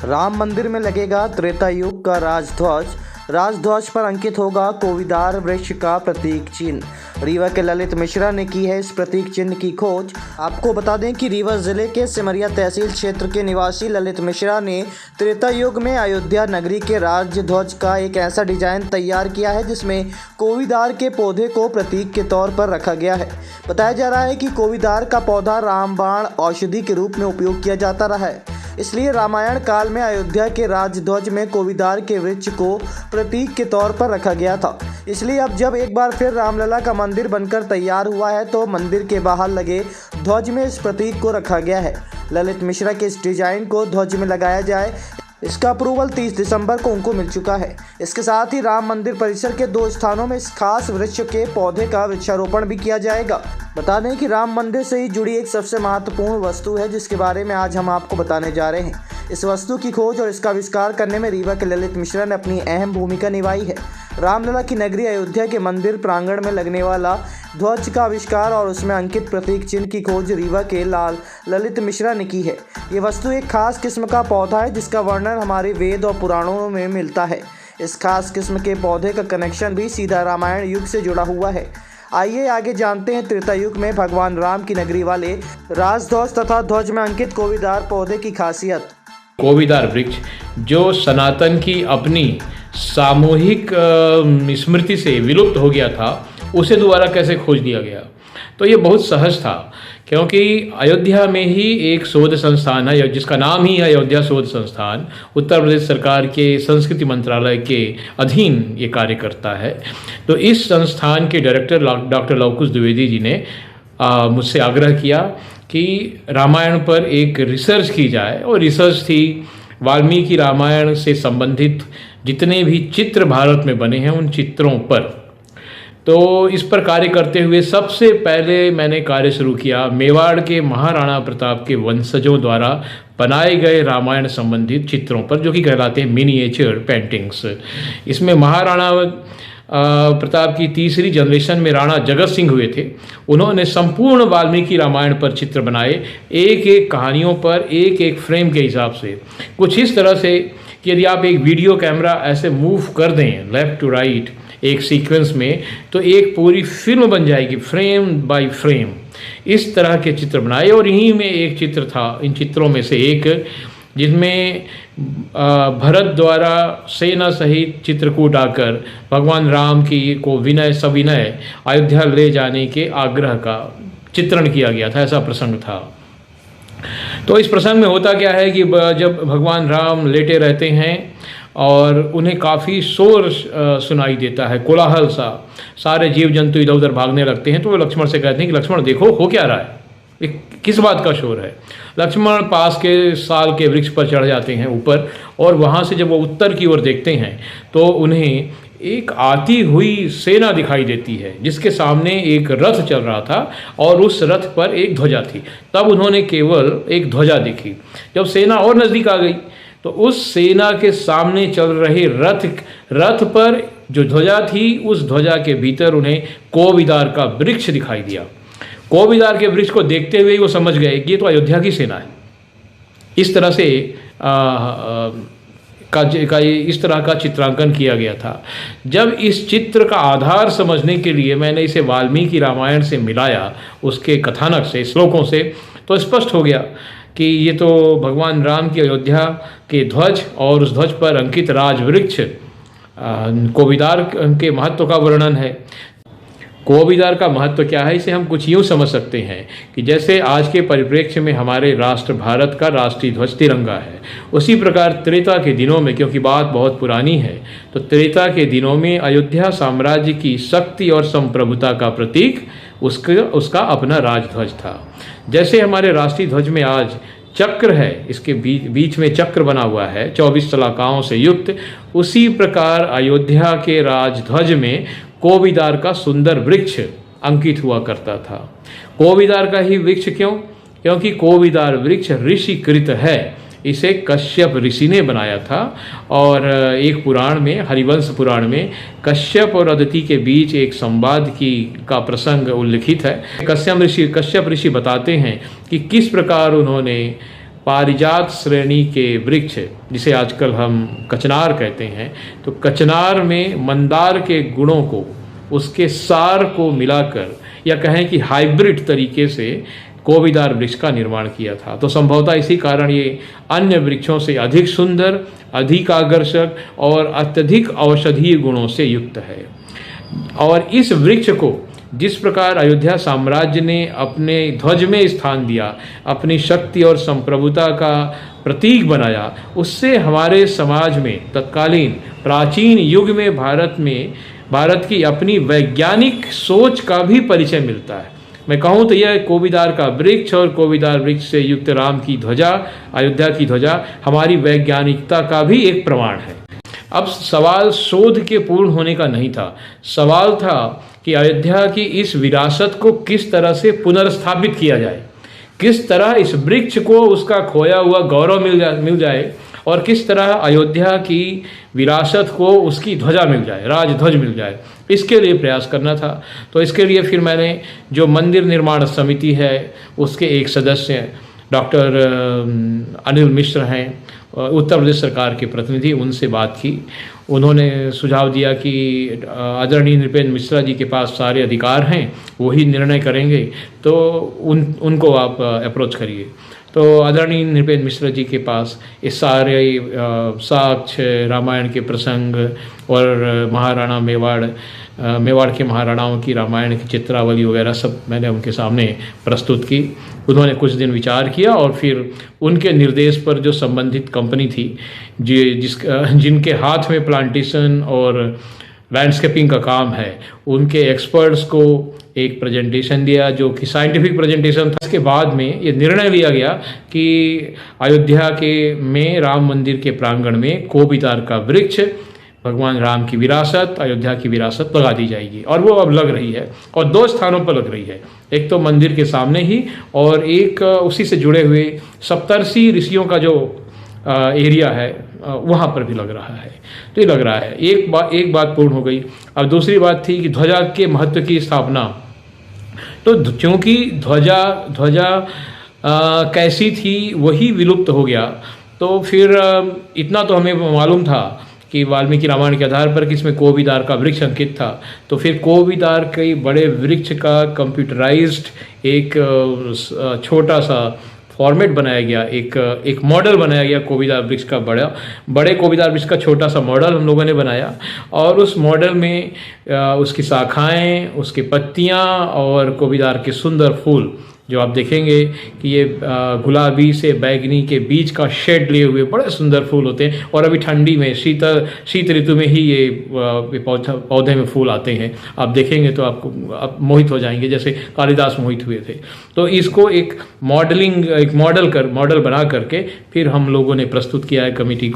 राम मंदिर में लगेगा त्रेता युग का राजध्वज। राजध्वज पर अंकित होगा कोविदार वृक्ष का प्रतीक चिन्ह। रीवा के ललित मिश्रा ने की है इस प्रतीक चिन्ह की खोज। आपको बता दें कि रीवा जिले के सिमरिया तहसील क्षेत्र के निवासी ललित मिश्रा ने त्रेता युग में अयोध्या नगरी के राजध्वज का एक ऐसा डिजाइन तैयार किया है जिसमें कोविदार के पौधे को प्रतीक के तौर पर रखा गया है। बताया जा रहा है कि कोविदार का पौधा रामबाण औषधि के रूप में उपयोग किया जाता रहा है, इसलिए रामायण काल में अयोध्या के राजध्वज में कोविदार के वृक्ष को प्रतीक के तौर पर रखा गया था। इसलिए अब जब एक बार फिर रामलला का मंदिर बनकर तैयार हुआ है तो मंदिर के बाहर लगे ध्वज में इस प्रतीक को रखा गया है। ललित मिश्रा के इस डिजाइन को ध्वज में लगाया जाए, इसका अप्रूवल 30 दिसंबर को उनको मिल चुका है। इसके साथ ही राम मंदिर परिसर के 2 स्थानों में इस खास वृक्ष के पौधे का वृक्षारोपण भी किया जाएगा। बता दें कि राम मंदिर से ही जुड़ी एक सबसे महत्वपूर्ण वस्तु है जिसके बारे में आज हम आपको बताने जा रहे हैं। इस वस्तु की खोज और इसका आविष्कार करने में रीवा के ललित मिश्रा ने अपनी अहम भूमिका निभाई है। रामलला की नगरी अयोध्या के मंदिर प्रांगण में लगने वाला ध्वज का आविष्कार और उसमें अंकित प्रतीक चिन्ह की खोज रीवा के ललित मिश्रा ने की है। ये वस्तु एक खास किस्म का पौधा है जिसका वर्णन हमारे वेद और पुराणों में मिलता है। इस खास किस्म के पौधे का कनेक्शन भी सीधा रामायण युग से जुड़ा हुआ है। आइए आगे जानते हैं त्रेता युग में भगवान राम की नगरी वाले राजध्वज तथा ध्वज में अंकित कोविदार पौधे की खासियत। कोविदार वृक्ष जो सनातन की अपनी सामूहिक स्मृति से विलुप्त हो गया था, उसे दोबारा कैसे खोज दिया गया। तो ये बहुत सहज था, क्योंकि अयोध्या में ही एक शोध संस्थान है जिसका नाम ही है अयोध्या शोध संस्थान। उत्तर प्रदेश सरकार के संस्कृति मंत्रालय के अधीन ये कार्य करता है। तो इस संस्थान के डायरेक्टर डॉक्टर लवकुश द्विवेदी जी ने मुझसे आग्रह किया कि रामायण पर एक रिसर्च की जाए, और रिसर्च थी वाल्मीकि रामायण से संबंधित जितने भी चित्र भारत में बने हैं उन चित्रों पर। तो इस पर कार्य करते हुए सबसे पहले मैंने कार्य शुरू किया मेवाड़ के महाराणा प्रताप के वंशजों द्वारा बनाए गए रामायण संबंधित चित्रों पर, जो कि कहलाते हैं मिनिएचर पेंटिंग्स। इसमें महाराणा प्रताप की तीसरी जनरेशन में राणा जगत सिंह हुए थे। उन्होंने संपूर्ण वाल्मीकि रामायण पर चित्र बनाए, एक एक कहानियों पर एक एक फ्रेम के हिसाब से। कुछ इस तरह से कि यदि आप एक वीडियो कैमरा ऐसे मूव कर दें लेफ़्ट टू राइट एक सीक्वेंस में, तो एक पूरी फिल्म बन जाएगी फ्रेम बाय फ्रेम। इस तरह के चित्र बनाए, और इन्हीं में एक चित्र था, इन चित्रों में से एक, जिसमें भरत द्वारा सेना सहित चित्रकूट आकर भगवान राम की को विनय सविनय अयोध्या ले जाने के आग्रह का चित्रण किया गया था। ऐसा प्रसंग था। तो इस प्रसंग में होता क्या है कि जब भगवान राम लेटे रहते हैं और उन्हें काफ़ी शोर सुनाई देता है, कोलाहल सा, सारे जीव जंतु इधर उधर भागने लगते हैं। तो वो लक्ष्मण से कहते हैं कि लक्ष्मण देखो हो क्या रहा है, ये किस बात का शोर है। लक्ष्मण पास के साल के वृक्ष पर चढ़ जाते हैं ऊपर, और वहाँ से जब वो उत्तर की ओर देखते हैं तो उन्हें एक आती हुई सेना दिखाई देती है जिसके सामने एक रथ चल रहा था और उस रथ पर एक ध्वजा थी। तब उन्होंने केवल एक ध्वजा देखी। जब सेना और नज़दीक आ गई तो उस सेना के सामने चल रहे रथ पर जो ध्वजा थी, उस ध्वजा के भीतर उन्हें कोविदार का वृक्ष दिखाई दिया। कोविदार के वृक्ष को देखते हुए वो समझ गए कि ये तो अयोध्या की सेना है। इस तरह से इस तरह का चित्रांकन किया गया था। जब इस चित्र का आधार समझने के लिए मैंने इसे वाल्मीकि रामायण से मिलाया, उसके कथानक से, श्लोकों से, तो स्पष्ट हो गया कि ये तो भगवान राम की अयोध्या के ध्वज और उस ध्वज पर अंकित राजवृक्ष कोविदार के महत्व का वर्णन है। कोविदार का महत्व क्या है, इसे हम कुछ यूँ समझ सकते हैं कि जैसे आज के परिप्रेक्ष्य में हमारे राष्ट्र भारत का राष्ट्रीय ध्वज तिरंगा है, उसी प्रकार त्रेता के दिनों में, क्योंकि बात बहुत पुरानी है, तो त्रेता के दिनों में अयोध्या साम्राज्य की शक्ति और संप्रभुता का प्रतीक उसका अपना राजध्वज था। जैसे हमारे राष्ट्रीय ध्वज में आज चक्र है, इसके बीच में चक्र बना हुआ है 24 शलाकाओं से युक्त, उसी प्रकार अयोध्या के राजध्वज में कोविदार का सुंदर वृक्ष अंकित हुआ करता था। कोविदार का ही वृक्ष क्यों? क्योंकि कोविदार वृक्ष ऋषिकृत है। इसे कश्यप ऋषि ने बनाया था, और एक पुराण में, हरिवंश पुराण में, कश्यप और अदिति के बीच एक संवाद का प्रसंग उल्लिखित है। कश्यप ऋषि बताते हैं कि किस प्रकार उन्होंने पारिजात श्रेणी के वृक्ष, जिसे आजकल हम कचनार कहते हैं, तो कचनार में मंदार के गुणों को, उसके सार को मिलाकर, या कहें कि हाइब्रिड तरीके से कोविदार वृक्ष का निर्माण किया था। तो संभवतः इसी कारण ये अन्य वृक्षों से अधिक सुंदर, अधिक आकर्षक और अत्यधिक औषधीय गुणों से युक्त है। और इस वृक्ष को जिस प्रकार अयोध्या साम्राज्य ने अपने ध्वज में स्थान दिया, अपनी शक्ति और संप्रभुता का प्रतीक बनाया, उससे हमारे समाज में तत्कालीन प्राचीन युग में भारत की अपनी वैज्ञानिक सोच का भी परिचय मिलता है। मैं कहूँ तो यह कोविदार का वृक्ष और कोविदार वृक्ष से युक्त राम की ध्वजा, अयोध्या की ध्वजा, हमारी वैज्ञानिकता का भी एक प्रमाण है। अब सवाल शोध के पूर्ण होने का नहीं था, सवाल था कि अयोध्या की इस विरासत को किस तरह से पुनर्स्थापित किया जाए, किस तरह इस वृक्ष को उसका खोया हुआ गौरव मिल जाए और किस तरह अयोध्या की विरासत को उसकी ध्वजा मिल जाए, राजध्वज मिल जाए। इसके लिए प्रयास करना था। तो इसके लिए फिर मैंने जो मंदिर निर्माण समिति है उसके एक सदस्य डॉक्टर अनिल मिश्र हैं, उत्तर प्रदेश सरकार के प्रतिनिधि, उनसे बात की। उन्होंने सुझाव दिया कि आदरणीय नृपेंद्र मिश्रा जी के पास सारे अधिकार हैं, वही निर्णय करेंगे, तो उनको आप अप्रोच करिए। तो आदरणीय नृपेंद्र मिश्रा जी के पास इस सारे साक्ष्य, रामायण के प्रसंग और महाराणा मेवाड़ के महाराणाओं की रामायण की चित्रावली वगैरह सब मैंने उनके सामने प्रस्तुत की। उन्होंने कुछ दिन विचार किया और फिर उनके निर्देश पर जो संबंधित कंपनी थी जिनके हाथ में प्लांटेशन और लैंडस्केपिंग का काम है, उनके एक्सपर्ट्स को एक प्रेजेंटेशन दिया जो कि साइंटिफिक प्रेजेंटेशन था। इसके बाद में ये निर्णय लिया गया कि अयोध्या में राम मंदिर के प्रांगण में कोविदार का वृक्ष, भगवान राम की विरासत, अयोध्या की विरासत लगा दी जाएगी। और वो अब लग रही है और 2 स्थानों पर लग रही है, एक तो मंदिर के सामने ही और एक उसी से जुड़े हुए सप्तर्षि ऋषियों का जो एरिया है वहाँ पर भी लग रहा है। तो ये लग रहा है एक बात पूर्ण हो गई। अब दूसरी बात थी कि ध्वजा के महत्व की स्थापना। तो क्योंकि ध्वजा कैसी थी वही विलुप्त हो गया, तो फिर इतना तो हमें मालूम था कि वाल्मीकि रामायण के आधार पर कि इसमें कोविदार का वृक्ष अंकित था। तो फिर कोविदार के बड़े वृक्ष का कंप्यूटराइज्ड एक छोटा सा फॉर्मेट बनाया गया, एक मॉडल बनाया गया कोविदार वृक्ष का, बड़े कोविदार वृक्ष का छोटा सा मॉडल हम लोगों ने बनाया। और उस मॉडल में उसकी शाखाएं, उसकी पत्तियां और कोविदार के सुंदर फूल, जो आप देखेंगे कि ये गुलाबी से बैगनी के बीच का शेड लिए हुए बड़े सुंदर फूल होते हैं। और अभी ठंडी में शीत ऋतु में ही ये पौधे में फूल आते हैं। आप देखेंगे तो आप मोहित हो जाएंगे, जैसे कालिदास मोहित हुए थे। तो इसको एक मॉडल बना करके फिर हम लोगों ने प्रस्तुत किया है कमेटी